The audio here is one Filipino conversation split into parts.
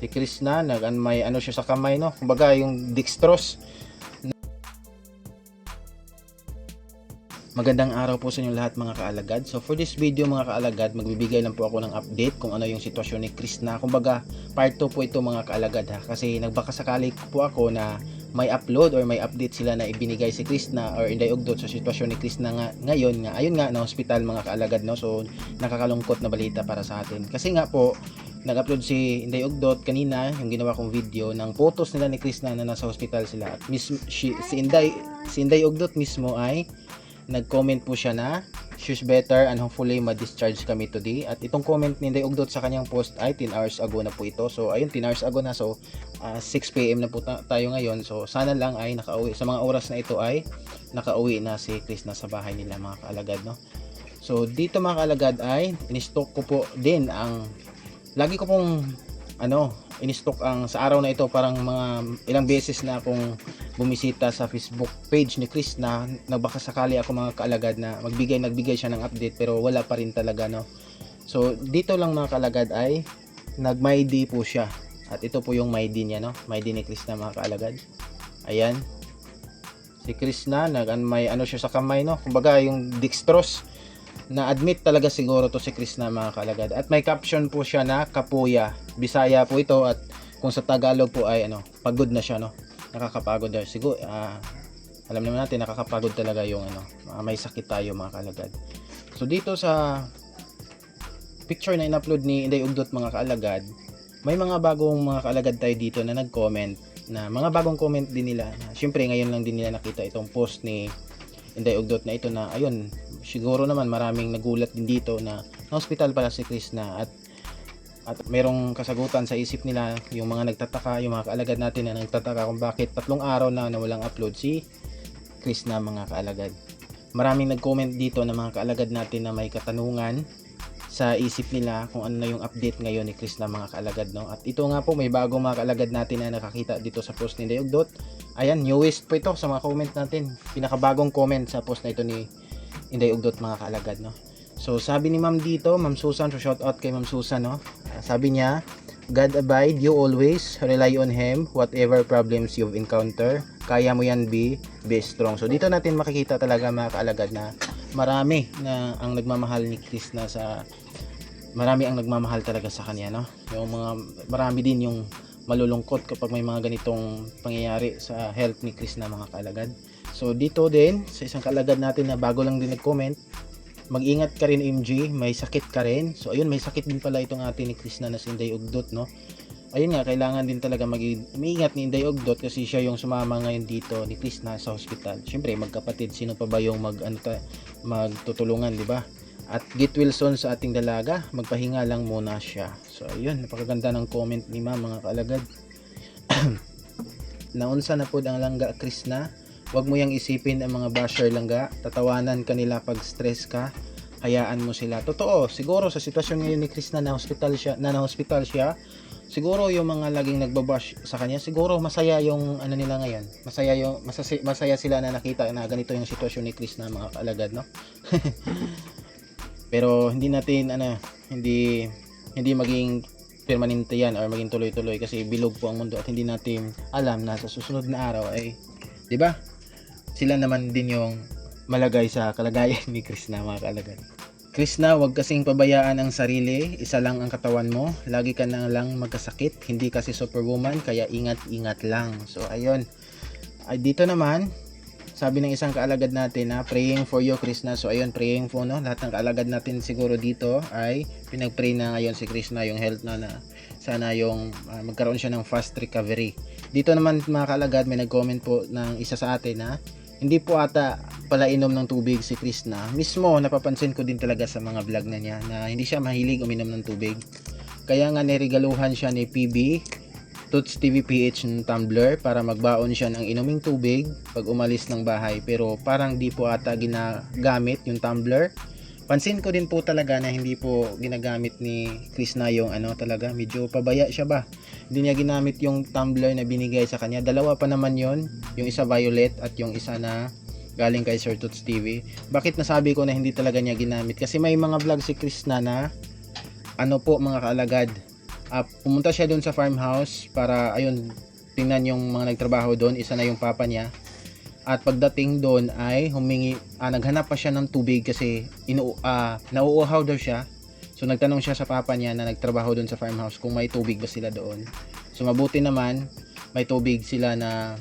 Si Krishna, may ano siya sa kamay, no? Kumbaga yung dextrose. Magandang araw po sa inyo lahat mga kaalagad. So for this video mga kaalagad, magbibigay lang po ako ng update kung ano yung sitwasyon ni Krishna. Kumbaga part 2 po ito mga kaalagad ha. Kasi nagbakasakali po ako na may upload or may update sila na ibinigay si Krishna or Inday Ugdot sa sitwasyon ni Krishna ngayon nga. Ayun nga na hospital mga kaalagad, no. So nakakalungkot na balita para sa atin. Kasi nga po nag-upload si Inday Ugdot kanina yung ginawa kong video ng photos nila ni Krishna na nasa hospital sila. At si Inday Ugdot mismo ay nag-comment po siya na she's better and hopefully ma-discharge kami today. At itong comment ni Inday Ugdot sa kanyang post ay 10 hours ago na po ito. So ayun, 10 hours ago na. So 6 PM na po tayo ngayon. So sana lang ay nakauwi sa mga oras na ito ay nakauwi na si Krishna sa bahay nila mga kaalagad, no. So dito mga kaalagad ay in-stock ko po din ang lagi ko pong in-stock ang sa araw na ito, parang mga ilang beses na akong bumisita sa Facebook page ni Krishna. Nagbakasakali ako mga kaalagad na nagbigay siya ng update pero wala pa rin talaga, no. So dito lang mga kaalagad ay nag-my day po siya. At ito po yung my day niya, no. My day ni Krishna mga kaalagad. Ayan. Si Krishna may ano siya sa kamay, no. Kumbaga yung dextrose. Na-admit talaga siguro to si Krishna mga kaalagad. At may caption po siya na Kapuya. Bisaya po ito at kung sa Tagalog po ay pagod na siya, no. Nakakapagod daw. Siguro alam naman natin nakakapagod talaga yung may sakit tayo mga kaalagad. So dito sa picture na in-upload ni Inday Ugdot mga kaalagad, may mga bagong mga kaalagad tayo dito na nag-comment, na mga bagong comment din nila. Syempre ngayon lang din nila nakita itong post ni Inday Ugdot na ito na ayun, siguro naman maraming nagulat din dito na hospital pala si Krishna at merong kasagutan sa isip nila yung mga nagtataka, yung mga kaalagad natin na nagtataka kung bakit 3 araw na walang upload si Krishna mga kaalagad. Maraming nag-comment dito na mga kaalagad natin na may katanungan sa isip nila kung ano na yung update ngayon ni Krishna mga kaalagad, no. At ito nga po, may bagong mga kaalagad natin na nakakita dito sa post ni Inday Ugdot. Ayan, newest po ito sa mga comment natin. Pinakabagong comment sa post na ito ni Inday Ugdot mga kaalagad, no. So sabi ni Ma'am dito, Ma'am Susan, so shout out kay Ma'am Susan, no. Sabi niya, God abide you always, rely on Him, whatever problems you've encounter, kaya mo yan, be strong. So dito natin makikita talaga mga kaalagad na marami na ang nagmamahal ni Krishna marami ang nagmamahal talaga sa kanya, no. Yung marami din yung malulungkot kapag may mga ganitong pangyayari sa health ni Krishna mga kaalagad. So dito din sa isang kaalagad natin na bago lang din nag-comment, mag-ingat ka rin MG, may sakit ka rin. So ayun, may sakit din pala itong atin ni Krishna na si Inday Ugdot, no. Ayun nga, kailangan din talaga mag-ingat ni Inday Ugdot kasi siya yung sumama ngayon dito ni Krishna sa hospital. Siyempre magkapatid, sino pa ba yung magtutulungan, di ba? At get well soon sa ating dalaga, magpahinga lang muna siya. So ayun, napakaganda ng comment ni Ma'am mga kaalagad. Naunsa na po ang langga Krishna, wag mo yang isipin ang mga basher langga, tatawanan kanila pag stress ka, hayaan mo sila. Totoo, siguro sa sitwasyon ngayon ni Krishna na hospital siya, siguro yung mga laging nagbabash sa kanya, siguro masaya yung nila ngayon. Masaya sila na nakita na ganito yung sitwasyon ni Krishna mga kaalagad, no. Pero hindi natin hindi maging permanente yan or maging tuloy-tuloy kasi bilog po ang mundo at hindi natin alam na sa susunod na araw ay, di ba, sila naman din yung malagay sa kalagayan ni Krishna mga kaalagad. Krishna, wag kasing pabayaan ang sarili, isa lang ang katawan mo, lagi ka na lang magkasakit, hindi kasi superwoman, kaya ingat-ingat lang. So ayun, dito naman sabi ng isang kaalagad natin na praying for you Krishna. So ayun, praying po, no. Lahat ng kaalagad natin siguro dito ay pinag-pray na ngayon si Krishna yung health na sana yung magkaroon siya ng fast recovery. Dito naman mga kaalagad, may nag-comment po ng isa sa atin na hindi po ata pala inom ng tubig si Krishna. Mismo napapansin ko din talaga sa mga vlog na niya na hindi siya mahilig uminom ng tubig. Kaya nga niregaluhan siya ni PB Toots TV PH ng tumbler para magbaon siya ng inuming tubig pag umalis ng bahay, pero parang di po ata ginagamit yung tumbler. Pansin ko din po talaga na hindi po ginagamit ni Krishna yung talaga, medyo pabaya siya ba. Hindi niya ginamit yung tumbler na binigay sa kanya. Dalawa pa naman yon, yung isa violet at yung isa na galing kay Sir Toots TV. Bakit nasabi ko na hindi talaga niya ginamit? Kasi may mga vlog si Krishna na mga kaalagad, Pumunta siya doon sa farmhouse para ayun tingnan yung mga nagtrabaho doon. Isa na yung papa niya. At pagdating doon ay naghanap pa siya ng tubig kasi nauuhaw daw siya. So nagtanong siya sa papa niya na nagtrabaho doon sa farmhouse kung may tubig ba sila doon. So mabuti naman may tubig sila na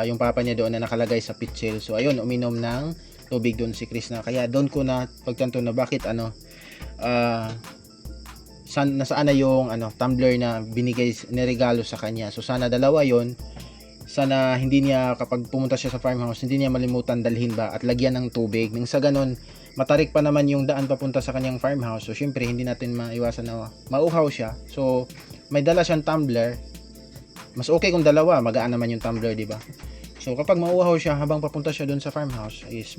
yung papa niya doon na nakalagay sa pitchel. So ayun, uminom ng tubig doon si Krishna. Kaya doon ko na pagtanto na bakit nasaan na yung tumbler na niregalo sa kanya. So sana dalawa yon. Sana hindi niya kapag pumunta siya sa farmhouse, hindi niya malimutan dalhin ba at lagyan ng tubig. Nang sa ganun, matarik pa naman yung daan papunta sa kanyang farmhouse. So syempre hindi natin maiwasan na mauhaw siya. So may dala siyang tumbler. Mas okay kung dalawa, magaan naman yung tumbler, di ba? So kapag mauhaw siya habang papunta siya doon sa farmhouse is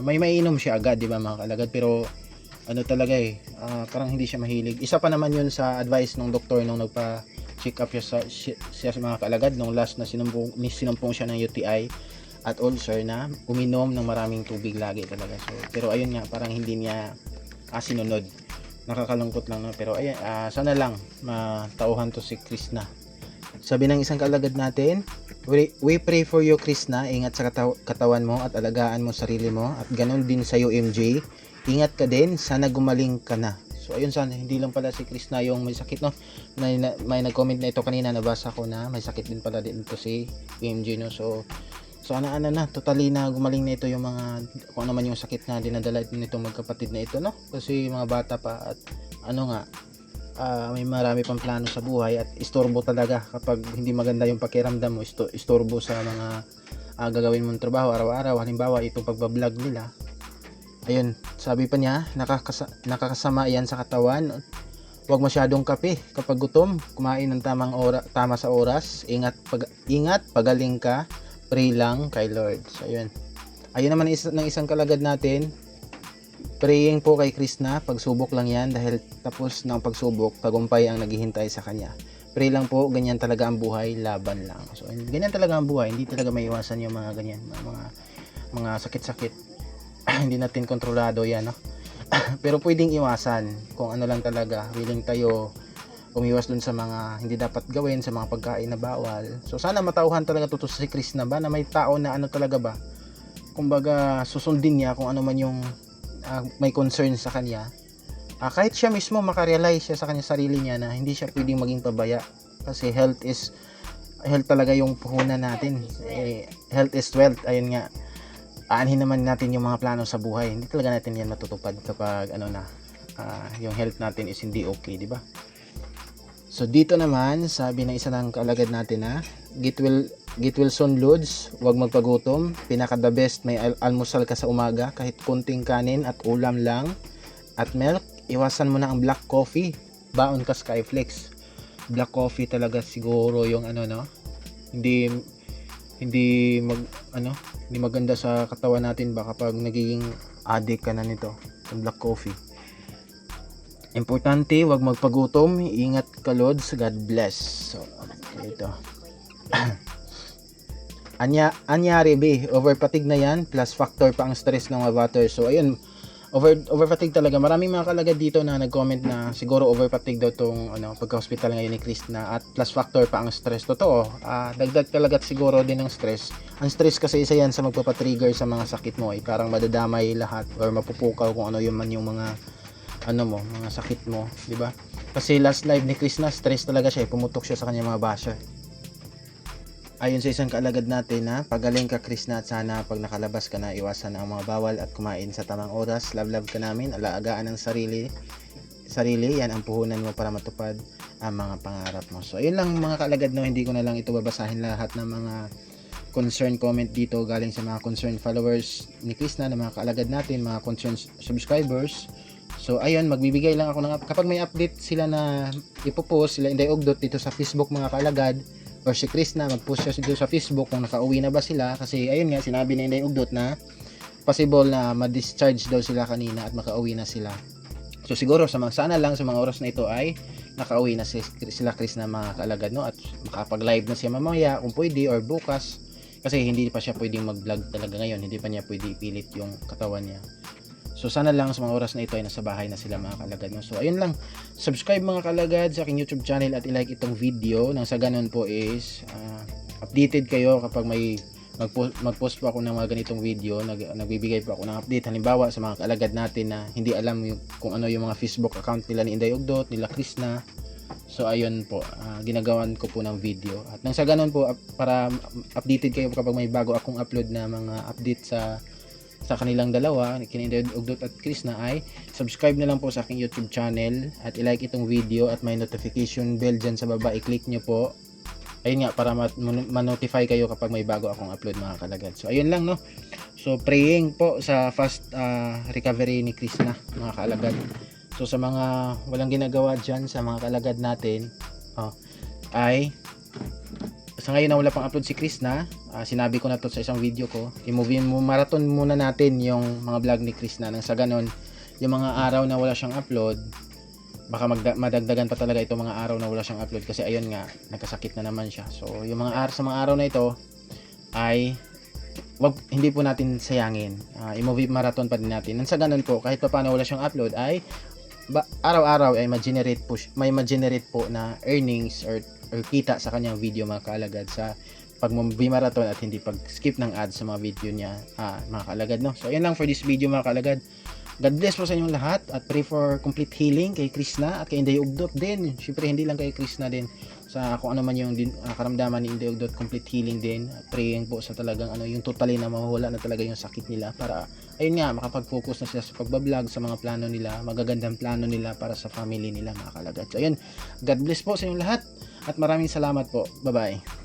may maiinom siya agad, di ba mga kalagad? Pero parang hindi siya mahilig. Isa pa naman yun sa advice ng doktor nung nagpa-check up siya sa mga kalagad nung last na sinumpong siya ng UTI at ulcer na uminom ng maraming tubig lagi talaga. So pero ayun nga, parang hindi niya sinunod. Nakakalungkot lang, no? Pero ayun, sana lang matauhan to si Krishna. Sabi ng isang kalagad natin, we pray for you Krishna, ingat sa katawan mo at alagaan mo sarili mo, at ganun din sa iyo MJ, ingat ka din, sana gumaling ka na. So ayun, sana hindi lang pala si Krishna yung may sakit, no? May nag-comment na ito kanina, nabasa ko na may sakit din pala din ito si MJ, no? So sana totally na gumaling na ito yung mga kung ano man yung sakit na dinadala nito magkapatid na ito, no? Kasi mga bata pa at may marami pang plano sa buhay at istorbo talaga kapag hindi maganda yung pakiramdam mo, istorbo sa mga gagawin mong trabaho araw-araw. Halimbawa itong pagbablog nila, ayun, sabi pa niya nakakasama yan sa katawan. Huwag masyadong kape kapag gutom, kumain ng tama sa oras, ingat pagaling ka, pray lang kay Lord. So ayun naman ng isang kalagad natin, praying po kay Krishna, pagsubok lang yan dahil tapos ng pagsubok, tagumpay ang naghihintay sa kanya. Pray lang po, ganyan talaga ang buhay, laban lang. So ganyan talaga ang buhay, hindi talaga may iwasan yung mga ganyan, mga sakit-sakit. Hindi natin kontrolado yan, no? Pero pwedeng iwasan kung ano lang talaga, willing tayo umiwas dun sa mga hindi dapat gawin, sa mga pagkain na bawal. So sana matauhan talaga to si Krishna ba na may tao na talaga ba, kumbaga susundin niya kung ano man yung may concern sa kanya, kahit siya mismo makarealize siya sa kanya sarili niya na hindi siya pwedeng maging pabaya kasi health talaga yung puhunan natin. Health is wealth. Ayun nga, aanhin naman natin yung mga plano sa buhay, hindi talaga natin yan matutupad kapag yung health natin is hindi okay, di ba? So dito naman sabi ng isa ng kalagad natin na get well soon Lods, huwag magpagutom, pinaka the best may almusal ka sa umaga, kahit kunting kanin at ulam lang at milk. Iwasan mo na ang black coffee, baon ka Skyflex. Black coffee talaga siguro yung hindi maganda sa katawan natin ba kapag nagiging addict ka na nito, yung black coffee. Importante, huwag magpagutom, ingat ka Lods, God bless. So ito anyari over fatigue na yan, plus factor pa ang stress ng mga water. So ayun, over fatigue talaga. Maraming mga kalagad dito na nag-comment na siguro over fatigue daw tong pagka-hospital ngayon ni Krishna, at plus factor pa ang stress. Totoo, dagdag talaga siguro din ng stress. Ang stress kasi isa yan sa magpapatrigger sa mga sakit mo, parang madadamay lahat or mapupukaw kung ano yung mga mga sakit mo, di ba? Kasi last live ni Krishna, stress talaga siya, pumutok siya sa kanya mga basher. Ayon sa isang kaalagad natin na pagaling ka Krishna, at sana pag nakalabas ka na, iwasan ang mga bawal at kumain sa tamang oras. Love ka namin, alagaan ang sarili, yan ang puhunan mo para matupad ang mga pangarap mo. So ayun lang mga kaalagad, no, hindi ko na lang ito babasahin lahat ng mga concern comment dito galing sa mga concerned followers ni Krishna, na mga kaalagad natin, mga concerned subscribers. So ayun, magbibigay lang ako ng kapag may update sila na ipopost sila Inday Ugdot dito sa Facebook mga kaalagad, or si Krishna mag-post siya dito sa Facebook kung nakauwi na ba sila, kasi ayun nga, sinabi na Inday Ugdot na possible na ma-discharge daw sila kanina at makauwi na sila. So siguro sana lang sa mga oras na ito ay nakauwi na sila Krishna mga kaalagad, no, at makapag-live na siya mamaya kung pwede or bukas, kasi hindi pa siya pwedeng mag-vlog talaga ngayon, hindi pa niya pwede ipilit yung katawan niya. So sana lang sa mga oras na ito ay nasa bahay na sila mga kalagad, no? So ayun lang, subscribe mga kalagad sa aking YouTube channel at i-like itong video nang sa ganun po is updated kayo kapag may mag-post po ako ng mga ganitong video, nagbibigay po ako ng update halimbawa sa mga kalagad natin na hindi alam kung ano yung mga Facebook account nila ni Inday Ugdot, nila Krishna. So ayun po, ginagawan ko po ng video at nang sa ganun po para updated kayo kapag may bago akong upload na mga update sa kanilang dalawa, kina Inday Ugdot at Krishna, ay subscribe na lang po sa aking YouTube channel at i-like itong video at may notification bell dyan sa baba, i-click nyo po. Ayun nga, para ma-notify kayo kapag may bago akong upload mga kalagad. So ayun lang, no. So praying po sa fast recovery ni Krishna mga kalagad. So sa mga walang ginagawa dyan sa mga kalagad natin, ay sa ngayon na wala pang upload si Krishna, sinabi ko na to sa isang video ko, marathon muna natin yung mga vlog ni Krishna nang sa ganon yung mga araw na wala siyang upload, baka madagdagan pa talaga itong mga araw na wala siyang upload kasi ayun nga, nagkasakit na naman siya. So yung sa mga araw na ito ay hindi po natin sayangin, i-movie marathon pa din natin nang sa ganun po kahit pa paano wala siyang upload ay araw-araw ay may ma-generate po na earnings or kita sa kanyang video mga kaalagad sa pag-movie marathon at hindi pag-skip ng ads sa mga video niya mga kaalagad, no. So ayun lang for this video mga kaalagad. God bless po sa inyong lahat at pray for complete healing kay Krishna at kay Inday Ugdot din. Syempre hindi lang kay Krishna din, sa kung ano man yung karamdaman ni Inday Ugdot, complete healing din. Praying po sa talagang yung totally na mawawala na talaga yung sakit nila para ayun nga makapag-focus na sila sa pagbablog, sa mga plano nila, magagandang plano nila para sa family nila mga kalagad. So ayun, God bless po sa inyong lahat at maraming salamat po. Bye bye.